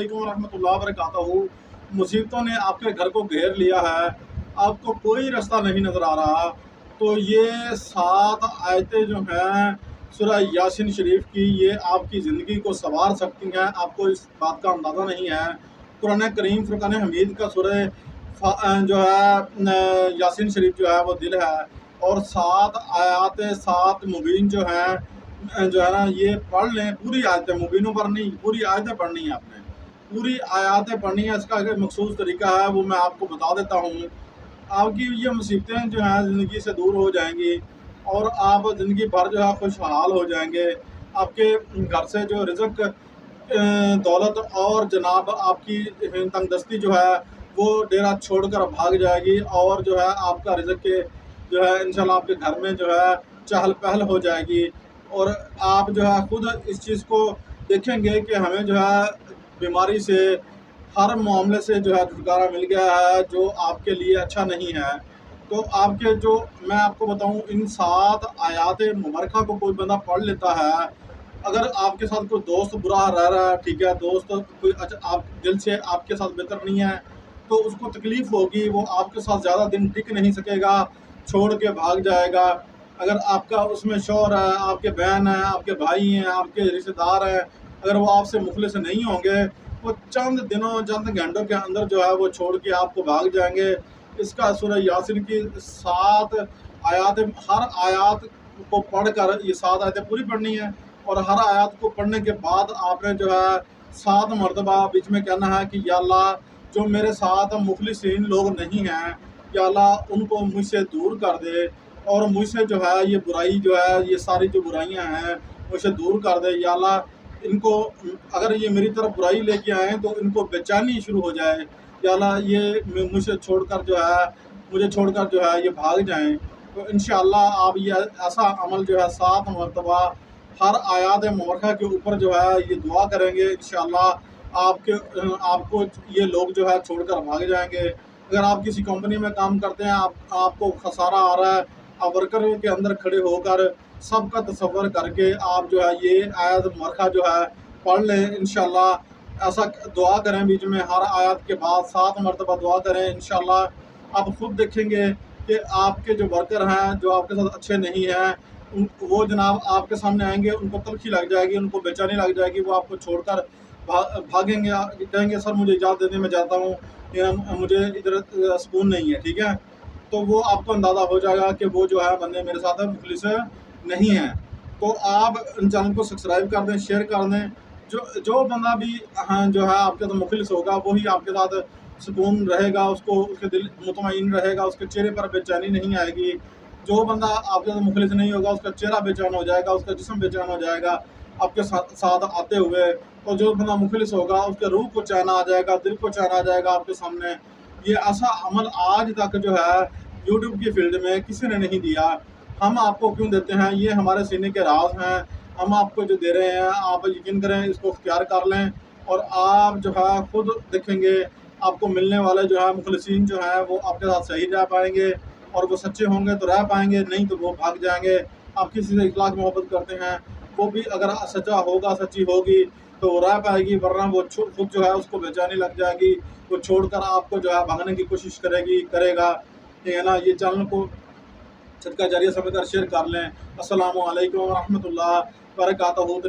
रहमतुल्लाह वबरकातुहू। मुसीबतों ने आपके घर को घेर लिया है, आपको कोई रास्ता नहीं नज़र आ रहा। तो ये 7 आयतें जो हैं सूरह यासीन शरीफ की, ये आपकी ज़िंदगी को संवार सकती हैं। आपको इस बात का अंदाज़ा नहीं है। कुरान करीम फुरकान हमीद का सूरह जो है यासीन शरीफ जो है वो दिल है, और 7 आयतें 7 मुबीन जो है ना, ये पढ़ लें। पूरी आयतें, मुबीनों पर नहीं, पूरी आयतें पढ़नी है आपने, पूरी आयतें पढ़नी है। इसका एक मखसूस तरीका है, वो मैं आपको बता देता हूँ। आपकी ये मुसीबतें जो हैं ज़िंदगी से दूर हो जाएंगी, और आप ज़िंदगी भर जो है खुशहाल हो जाएंगे। आपके घर से जो रिज़्क, दौलत और जनाब आपकी तंगदस्ती जो है वो डेरा छोड़कर भाग जाएगी, और जो है आपका रिज़्क के जो है इंशाल्लाह आपके घर में जो है चहल पहल हो जाएगी। और आप जो है खुद इस चीज़ को देखेंगे कि हमें जो है बीमारी से, हर मामले से जो है छुटकारा मिल गया है जो आपके लिए अच्छा नहीं है। तो आपके जो, मैं आपको बताऊं, इन 7 आयात मुबारका को कोई बंदा पढ़ लेता है। अगर आपके साथ कोई दोस्त बुरा रह रहा है, ठीक है, दोस्त कोई अच्छा आप दिल से आपके साथ बेहतर नहीं है, तो उसको तकलीफ़ होगी, वो आपके साथ ज़्यादा दिन टिक नहीं सकेगा, छोड़ के भाग जाएगा। अगर आपका उसमें शौहर है, आपके बहन है, आपके भाई हैं, आपके रिश्तेदार हैं, अगर वो आपसे मुखलिस नहीं होंगे, वो चंद दिनों, चंद घंटों के अंदर जो है वो छोड़ के आपको भाग जाएंगे। इसका सूरह यासीन की 7 आयात, हर आयत को पढ़कर, ये 7 आयतें पूरी पढ़नी है, और हर आयत को पढ़ने के बाद आपने जो है 7 मरतबा बीच में कहना है कि या अल्लाह, जो मेरे साथ मुखलिसीन लोग नहीं हैं, या अल्लाह उनको मुझसे दूर कर दे, और मुझसे जो है ये बुराई जो है, ये सारी जो बुराइयां हैं मुझसे दूर कर दे। या अल्लाह इनको, अगर ये मेरी तरफ बुराई लेके आए तो इनको बेचैनी शुरू हो जाए। या अल्लाह ये मुझसे छोड़कर जो है, मुझे छोड़कर जो है ये भाग जाएं। तो इंशाअल्लाह आप ये ऐसा अमल जो है 7 मरतबा हर आयात मुबारका के ऊपर जो है ये दुआ करेंगे, इंशाअल्लाह आपको ये लोग जो है छोड़कर भाग जाएंगे। अगर आप किसी कंपनी में काम करते हैं, आपको खसारा आ रहा है, आप वर्करों के अंदर खड़े होकर सबका तसव्वुर करके आप जो है ये आयत मुबारका जो है पढ़ लें। इंशाअल्लाह ऐसा दुआ करें, बीच में हर आयत के बाद 7 मरतबा दुआ करें। इंशाअल्लाह आप खुद देखेंगे कि आपके जो वर्कर हैं, जो आपके साथ अच्छे नहीं हैं, वो जनाब आपके सामने आएंगे, उनको तलखी लग जाएगी, उनको बेचैनी लग जाएगी, वो आपको छोड़कर भागेंगे, कहेंगे सर मुझे इजाज़त दे दें, मैं जाता हूँ, या मुझे इधर सुकून नहीं है, ठीक है। तो वो आपको अंदाज़ा हो जाएगा कि वो जो है बंदे मेरे साथ मुखलिस नहीं हैं। तो आप चैनल को सब्सक्राइब कर दें, शेयर कर दें। जो बंदा भी हाँ जो है आपके साथ मुखलिस होगा, वही आपके साथ सुकून रहेगा, उसको उसके दिल मुतमईन रहेगा, उसके चेहरे पर बेचैनी नहीं आएगी। जो बंदा आपके साथ मुखलिस नहीं होगा, उसका चेहरा बेचैन हो जाएगा, उसका जिस्म बेचैन हो जाएगा आपके साथ आते हुए। और जो बंदा मुखलिस होगा, उसके रूह को चैन आ जाएगा, दिल को चैन आ जाएगा आपके सामने। ये ऐसा अमल आज तक जो है यूट्यूब की फील्ड में किसी ने नहीं दिया। हम आपको क्यों देते हैं, ये हमारे सीने के राज हैं, हम आपको जो दे रहे हैं, आप यकीन करें, इसको इख्तियार कर लें, और आप जो है खुद देखेंगे आपको मिलने वाले जो है मुखलिसीन जो है वो आपके साथ सही रह पाएंगे, और वो सच्चे होंगे तो रह पाएंगे, नहीं तो वो भाग जाएंगे। आप किसी से इखलास मोहब्बत करते हैं, वो भी अगर सच्चा होगा, सच्ची होगी, तो वो रह पाएगी, वरना वो खुद जो है उसको बेचैनी लग जाएगी, वो छोड़कर आपको जो है भागने की कोशिश करेगा, ठीक है ना। ये चैनल को सदका जारिया समझकर शेयर कर लें। अस्सलामु अलैकुम व रहमतुल्लाह व बरकातहू।